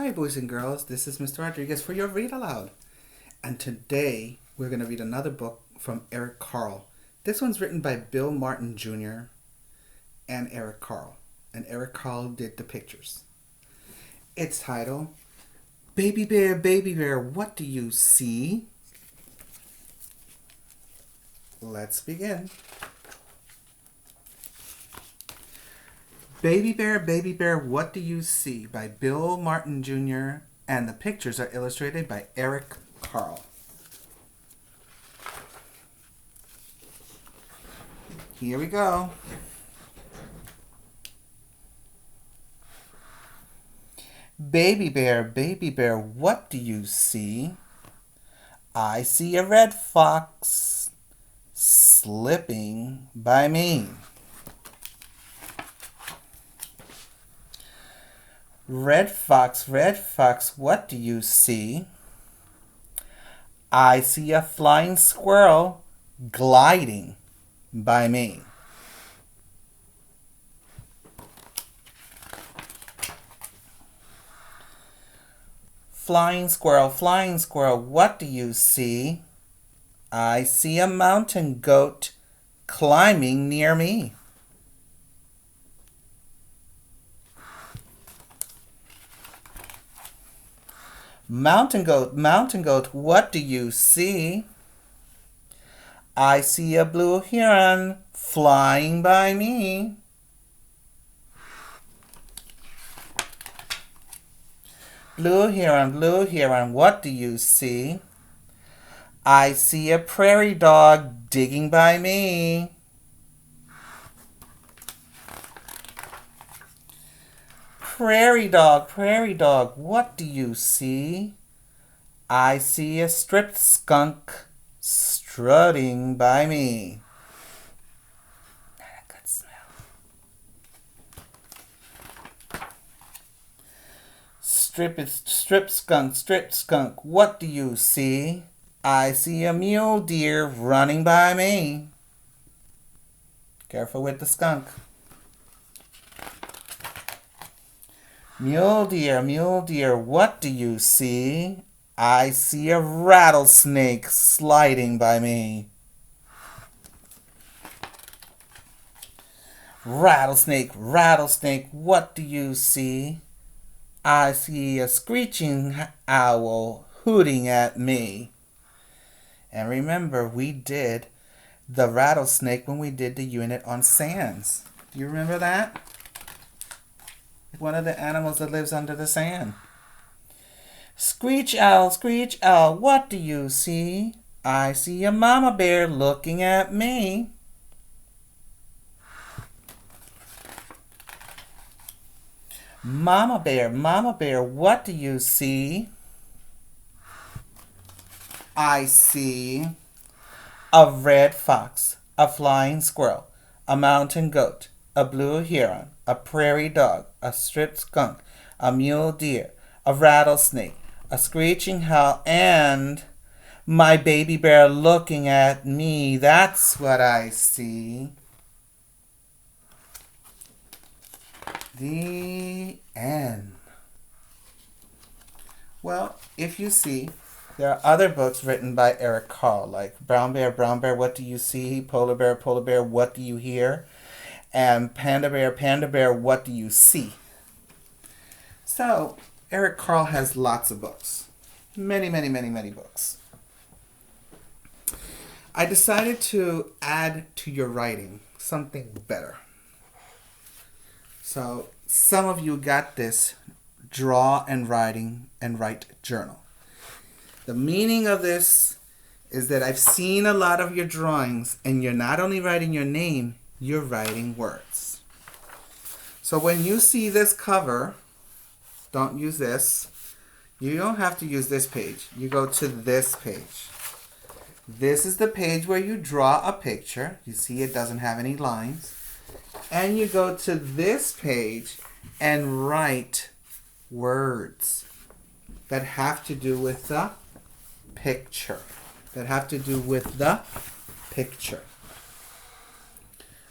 Hi, boys and girls. This is Mr. Rodriguez for your Read Aloud. And today we're going to read another book from Eric Carle. This one's written by Bill Martin Jr. and Eric Carle. And Eric Carle did the pictures. It's titled, Baby Bear, what do you see? Let's begin. Baby Bear, what do you see? By Bill Martin Jr. and the pictures are illustrated by Eric Carle. Here we go. Baby Bear, what do you see? I see a red fox slipping by me. Red fox, what do you see? I see a flying squirrel gliding by me. Flying squirrel, what do you see? I see a mountain goat climbing near me. Mountain goat, what do you see? I see a blue heron flying by me. Blue heron, what do you see? I see a prairie dog digging by me. Prairie dog, what do you see? I see a stripped skunk strutting by me. Not a good smell. Stripped skunk, what do you see? I see a mule deer running by me. Careful with the skunk. Mule deer, what do you see? I see a rattlesnake sliding by me. Rattlesnake, what do you see? I see a screeching owl hooting at me. And remember, we did the rattlesnake when we did the unit on sands. Do you remember that? One of the animals that lives under the sand. Screech owl, what do you see? I see a mama bear looking at me. Mama bear, what do you see? I see a red fox, a flying squirrel, a mountain goat, a blue heron, a prairie dog, a stripped skunk, a mule deer, a rattlesnake, a screeching owl, and my baby bear looking at me. That's what I see. The end. Well, if you see, there are other books written by Eric Carle, like Brown Bear, what do you see? Polar Bear, what do you hear? And Panda Bear, what do you see? So, Eric Carle has lots of books. Many books. I decided to add to your writing something better. So, some of you got this draw and write journal. The meaning of this is that I've seen a lot of your drawings, and you're not only writing your name, you're writing words. So when you see this cover, don't use this. You don't have to use this page. You go to this page. This is the page where you draw a picture. You see it doesn't have any lines. And you go to this page and write words that have to do with the picture.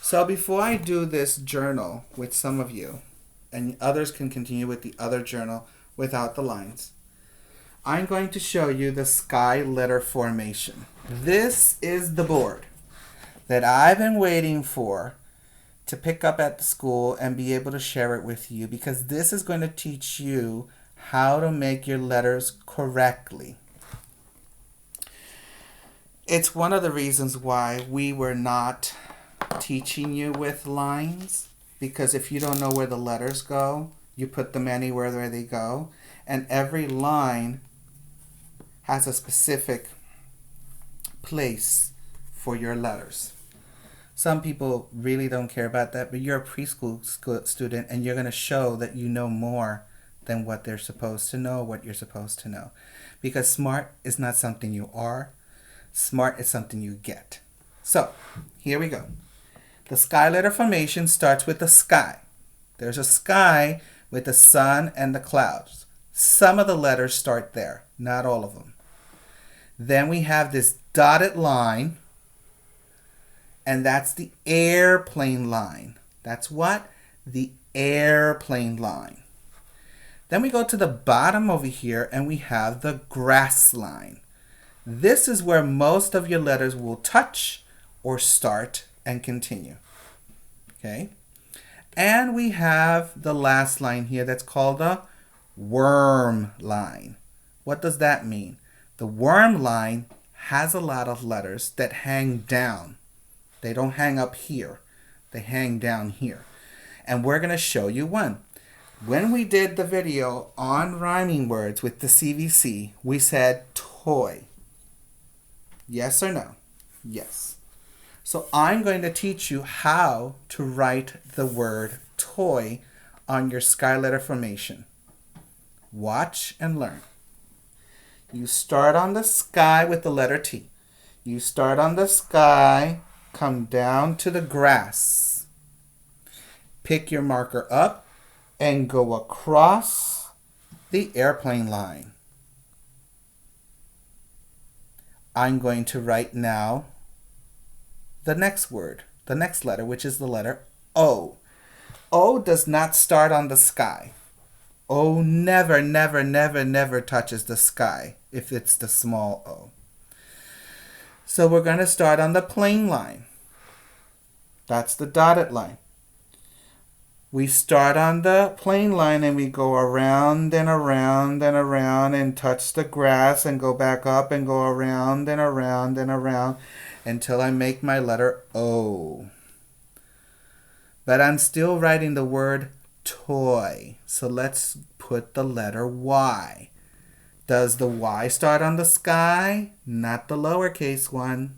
So before I do this journal with some of you, and others can continue with the other journal without the lines. I'm going to show you the Sky Letter Formation. This is the board that I've been waiting for to pick up at the school and be able to share it with you, because this is going to teach you how to make your letters correctly. It's one of the reasons why we were not teaching you with lines, because if you don't know where the letters go, you put them anywhere where they go, and every line has a specific place for your letters. Some people really don't care about that, but you're a preschool student and you're going to show that you know more than what they're supposed to know, what you're supposed to know. Because smart is not something you are. Smart is something you get. So, here we go. The Sky Letter Formation starts with the sky. There's a sky with the sun and the clouds. Some of the letters start there, not all of them. Then we have this dotted line, and that's the airplane line. That's what? The airplane line. Then we go to the bottom over here and we have the grass line. This is where most of your letters will touch or start and continue. Okay? And we have the last line here that's called the worm line. What does that mean? The worm line has a lot of letters that hang down. They don't hang up here. They hang down here. And we're going to show you one. When we did the video on rhyming words with the CVC, we said toy. Yes or no? Yes. So I'm going to teach you how to write the word toy on your Sky Letter Formation. Watch and learn. You start on the sky with the letter T. You start on the sky, come down to the grass. Pick your marker up and go across the airplane line. I'm going to write now the next word, the next letter, which is the letter O. O does not start on the sky. O never, never, never, never touches the sky if it's the small O. So we're going to start on the plane line. That's the dotted line. We start on the plane line and we go around and around and around and touch the grass and go back up and go around and around and around until I make my letter O. But I'm still writing the word toy. So let's put the letter Y. Does the Y start on the sky? Not the lowercase one.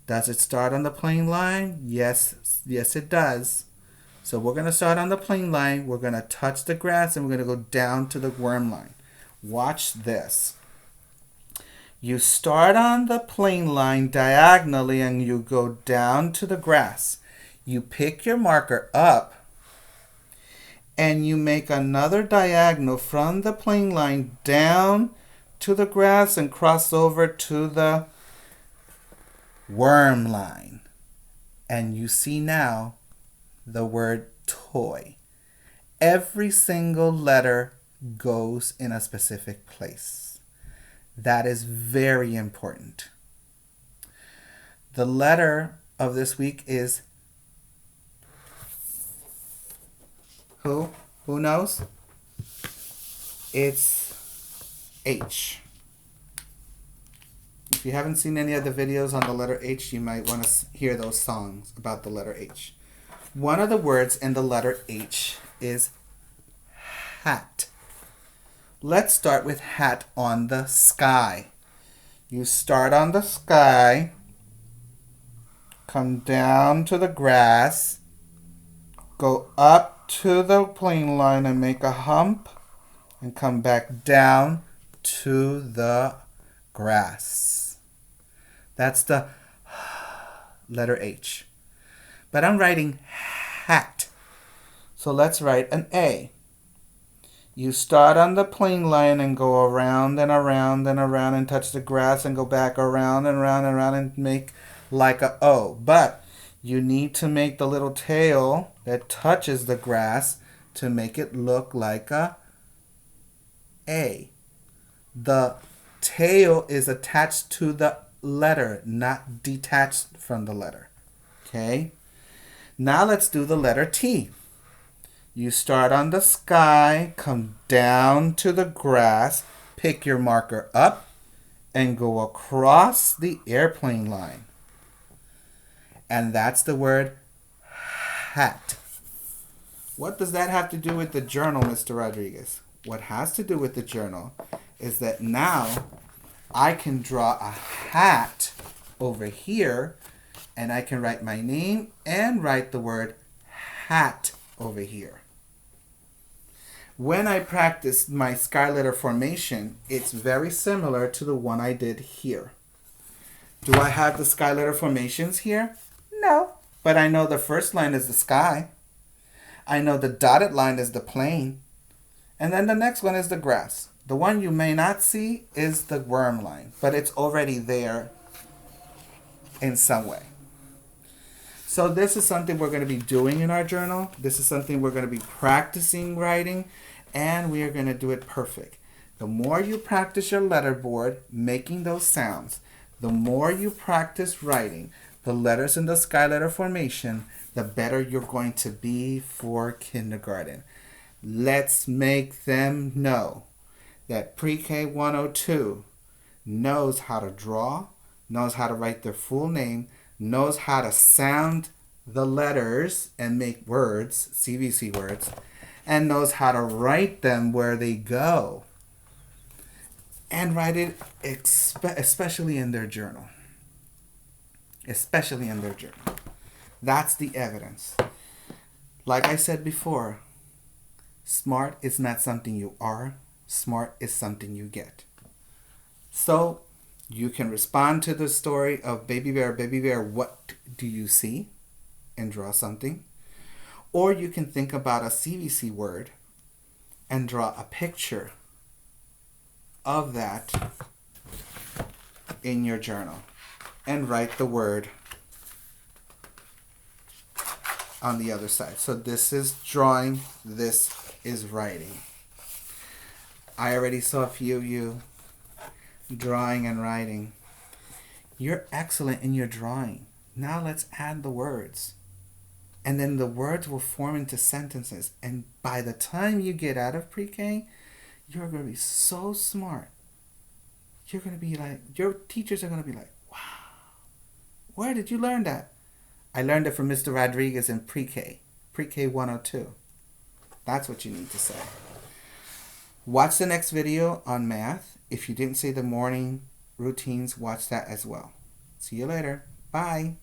Does it start on the plane line? Yes, yes it does. So we're going to start on the plane line, we're going to touch the grass, and we're going to go down to the worm line. Watch this. You start on the plane line diagonally and you go down to the grass. You pick your marker up and you make another diagonal from the plane line down to the grass and cross over to the worm line. And you see now the word toy. Every single letter goes in a specific place. That is very important. The letter of this week is who? Who knows? It's H. If you haven't seen any of the videos on the letter H, you might want to hear those songs about the letter H. One of the words in the letter H is hat. Let's start with hat on the sky. You start on the sky, come down to the grass, go up to the plane line and make a hump, and come back down to the grass. That's the letter H. But I'm writing hat. So let's write an A. You start on the plane line and go around and around and around and touch the grass and go back around and around and around and make like a O. But you need to make the little tail that touches the grass to make it look like a A. The tail is attached to the letter, not detached from the letter. Okay? Now let's do the letter T. You start on the sky, come down to the grass, pick your marker up, and go across the airplane line. And that's the word hat. What does that have to do with the journal, Mr. Rodriguez? What has to do with the journal is that now I can draw a hat over here, and I can write my name and write the word hat over here. When I practice my Sky Letter Formation, it's very similar to the one I did here. Do I have the Sky Letter Formations here? No, but I know the first line is the sky. I know the dotted line is the plane. And then the next one is the grass. The one you may not see is the worm line, but it's already there in some way. So this is something we're going to be doing in our journal. This is something we're going to be practicing writing, and we are going to do it perfect. The more you practice your letterboard making those sounds, the more you practice writing the letters in the Sky Letter Formation, the better you're going to be for kindergarten. Let's make them know that Pre-K 102 knows how to draw, knows how to write their full name, knows how to sound the letters and make words, CVC words, and knows how to write them where they go. And write it especially in their journal. Especially in their journal. That's the evidence. Like I said before, smart is not something you are. Smart is something you get. So you can respond to the story of Baby Bear, what do you see? And draw something. Or you can think about a CVC word and draw a picture of that in your journal and write the word on the other side. So this is drawing, this is writing. I already saw a few of you drawing and writing. You're excellent in your drawing. Now let's add the words. And then the words will form into sentences. And by the time you get out of pre-K, you're going to be so smart. You're going to be like, your teachers are going to be like, wow, where did you learn that? I learned it from Mr. Rodriguez in pre-K 102. That's what you need to say. Watch the next video on math. If you didn't see the morning routines, watch that as well. See you later. Bye.